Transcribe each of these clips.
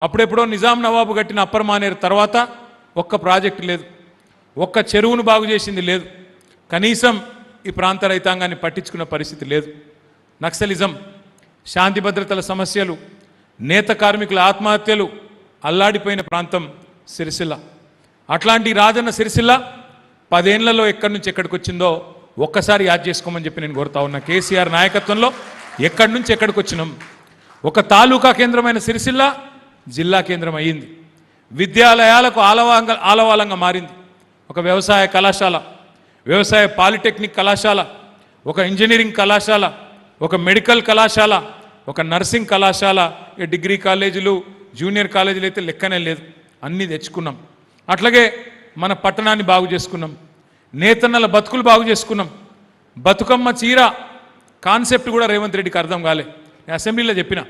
అప్పుడెప్పుడో నిజాం నవాబు కట్టిన అప్పర్ మానేరు తర్వాత ఒక్క ప్రాజెక్టు లేదు, ఒక్క చెరువును బాగు చేసింది లేదు, కనీసం ఈ ప్రాంత రైతాంగాన్ని పట్టించుకున్న పరిస్థితి లేదు. నక్సలిజం, శాంతి భద్రతల సమస్యలు, నేత కార్మికుల ఆత్మహత్యలు అల్లాడిపోయిన ప్రాంతం సిరిసిల్ల. అట్లాంటి రాజన్న సిరిసిల్ల 10 ఏళ్లలో ఎక్కడి నుంచి ఎక్కడికి వచ్చిందో ఒక్కసారి యాద్ చేసుకోమని చెప్పి నేను కోరుతా ఉన్నా. కేసీఆర్ నాయకత్వంలో ఎక్కడి నుంచి ఎక్కడికి వచ్చినాం. ఒక తాలూకా కేంద్రమైన సిరిసిల్ల జిల్లా కేంద్రం అయ్యింది. విద్యాలయాలకు ఆలవాలంగా మారింది. ఒక వ్యవసాయ కళాశాల, వ్యవసాయ పాలిటెక్నిక్ కళాశాల, ఒక ఇంజనీరింగ్ కళాశాల, ఒక మెడికల్ కళాశాల, ఒక నర్సింగ్ కళాశాల, డిగ్రీ కాలేజీలు, జూనియర్ కాలేజీలు అయితే లెక్కనే లేదు, అన్నీ తెచ్చుకున్నాం. అట్లాగే మన పట్టణాన్ని బాగు చేసుకున్నాం, నేతన్నల బతుకులు బాగు చేసుకున్నాం. బతుకమ్మ చీర కాన్సెప్ట్ కూడా రేవంత్ రెడ్డికి అర్థం కాలే. నేను అసెంబ్లీలో చెప్పిన,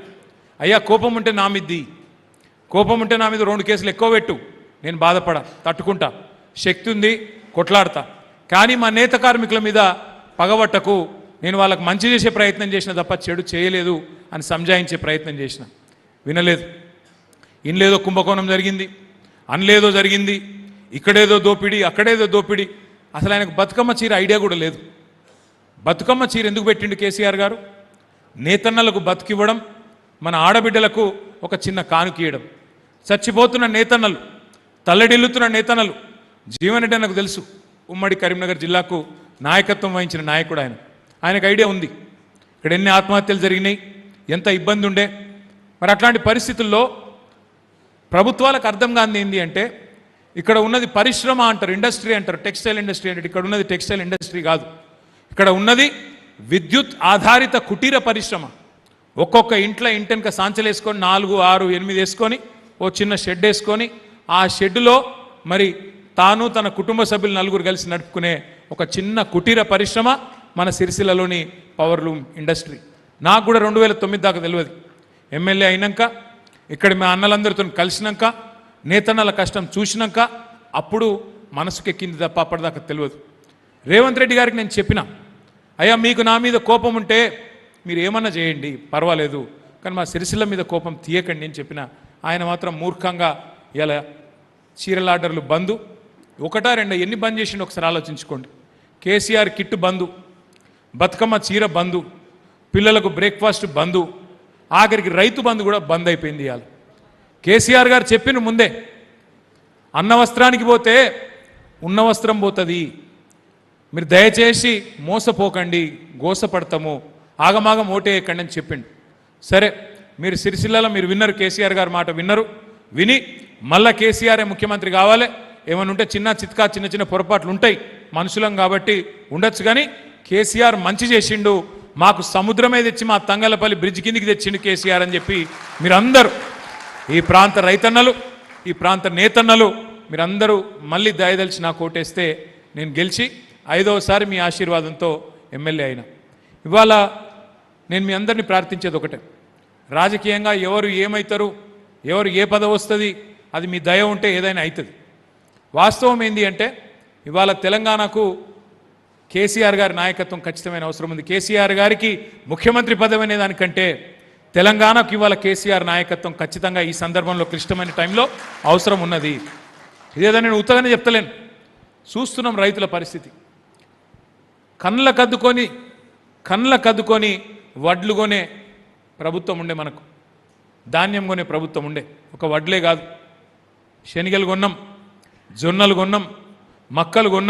అయ్యా కోపం ఉంటే నా మీద్ది, కోపం ఉంటే నా మీద 2 కేసులు ఎక్కువ పెట్టు, నేను బాధపడా, తట్టుకుంటా, శక్తి ఉంది, కొట్లాడతా, కానీ మా నేత కార్మికుల మీద పగబట్టకు, నేను వాళ్ళకు మంచి చేసే ప్రయత్నం చేసిన తప్ప చెడు చేయలేదు అని సంజాయించే ప్రయత్నం చేసిన. వినలేదు. ఇన్లేదో కుంభకోణం జరిగింది, అన్లేదో జరిగింది, ఇక్కడేదో దోపిడీ, అక్కడేదో దోపిడీ. అసలు ఆయనకు బతుకమ్మ చీర ఐడియా కూడా లేదు. బతుకమ్మ చీర ఎందుకు పెట్టిండు కేసీఆర్ గారు? నేతన్నలకు బతుకివ్వడం, మన ఆడబిడ్డలకు ఒక చిన్న కానుకీయడం. చచ్చిపోతున్న నేతన్నలు, తల్లడిల్లుతున్న నేతన్నలు, జీవన్ రెడ్డి నాకు తెలుసు, ఉమ్మడి కరీంనగర్ జిల్లాకు నాయకత్వం వహించిన నాయకుడు ఆయన. ఆయనకు ఐడియా ఉంది ఇక్కడ ఎన్ని ఆత్మహత్యలు జరిగినాయి, ఎంత ఇబ్బంది ఉండే. మరి అట్లాంటి పరిస్థితుల్లో ప్రభుత్వాలకు అర్థం కాని ఏంటి అంటే, ఇక్కడ ఉన్నది పరిశ్రమ అంటారు, ఇండస్ట్రీ అంటారు, టెక్స్టైల్ ఇండస్ట్రీ అంటే ఇక్కడ ఉన్నది టెక్స్టైల్ ఇండస్ట్రీ కాదు, ఇక్కడ ఉన్నది విద్యుత్ ఆధారిత కుటీర పరిశ్రమ. ఒక్కొక్క ఇంట్లో ఇంటెనక సాంచలు వేసుకొని 4, 6, 8 వేసుకొని ఓ చిన్న షెడ్ వేసుకొని ఆ షెడ్డులో మరి తాను తన కుటుంబ సభ్యులు 4 కలిసి నడుపుకునే ఒక చిన్న కుటీర పరిశ్రమ మన సిరిసిల్లలోని పవర్లూమ్ ఇండస్ట్రీ. నాకు కూడా 2009 దాకా తెలియదు. ఎమ్మెల్యే అయినాక ఇక్కడ మా అన్నలందరితో కలిసినాక నేతన్నల కష్టం చూసినాక అప్పుడు మనసుకెక్కింది తప్ప అప్పటిదాకా తెలియదు. రేవంత్ రెడ్డి గారికి నేను చెప్పిన, అయ్యా మీకు నా మీద కోపం ఉంటే మీరు ఏమన్నా చేయండి పర్వాలేదు, కానీ మా సిరిసిల్ల మీద కోపం తీయకండి అని చెప్పిన. ఆయన మాత్రం మూర్ఖంగా ఇలా చీరల ఆర్డర్లు బంధు, 1, 2 ఎన్ని బంద్ చేసిండు ఒకసారి ఆలోచించుకోండి. కేసీఆర్ కిట్టు బంధు, బతుకమ్మ చీర బంధు, పిల్లలకు బ్రేక్ఫాస్ట్ బంధు, ఆఖరికి రైతు బంధు కూడా బంద్ అయిపోయింది. ఇవాళ కేసీఆర్ గారు చెప్పిన ముందే, అన్న వస్త్రానికి పోతే ఉన్న వస్త్రం పోతుంది, మీరు దయచేసి మోసపోకండి, గోసపడతాము, ఆగమాగం ఓటేయకండి అని చెప్పిండు. సరే, మీరు సిరిసిల్లలో మీరు విన్నారు, కేసీఆర్ గారి మాట విన్నారు. విని మళ్ళా కేసీఆర్ ముఖ్యమంత్రి కావాలి, ఏమైనా ఉంటే చిన్న చిన్న పొరపాట్లు ఉంటాయి, మనుషులం కాబట్టి ఉండొచ్చు, కానీ కేసీఆర్ మంచి చేసిండు, మాకు సముద్రమే తెచ్చి మా తంగలపల్లి బ్రిడ్జ్ కిందికి తెచ్చిండు కేసీఆర్ అని చెప్పి మీరందరూ, ఈ ప్రాంత రైతన్నలు, ఈ ప్రాంత నేతన్నలు మీరందరూ మళ్ళీ దయదలిచి నాకు ఓటేస్తే నేను గెలిచి 5వసారి మీ ఆశీర్వాదంతో ఎమ్మెల్యే అయినా. ఇవాళ నేను మీ అందరినీ ప్రార్థించేది ఒకటే, రాజకీయంగా ఎవరు ఏమవుతారు, ఎవరు ఏ పదవి వస్తుంది, అది మీ దయ ఉంటే ఏదైనా అవుతుంది. వాస్తవం ఏంటి అంటే, ఇవాళ తెలంగాణకు కేసీఆర్ గారి నాయకత్వం ఖచ్చితమైన అవసరం ఉంది. కేసీఆర్ గారికి ముఖ్యమంత్రి పదవి అనే దానికంటే తెలంగాణకు ఇవాళ కేసీఆర్ నాయకత్వం ఖచ్చితంగా ఈ సందర్భంలో క్లిష్టమైన టైంలో అవసరం ఉన్నది. ఇదేదో నేను ఉత్తగానే చెప్తలేను, చూస్తున్నాం రైతుల పరిస్థితి. కళ్ళ కద్దుకొని వడ్లు కొనే ప్రభుత్వం ఉండే, మనకు ధాన్యం కొనే ప్రభుత్వం ఉండే. ఒక వడ్లే కాదు, శనగలు కొన్నాం, జొన్నలు కొన్నాం, మక్కలు కొన్నాం.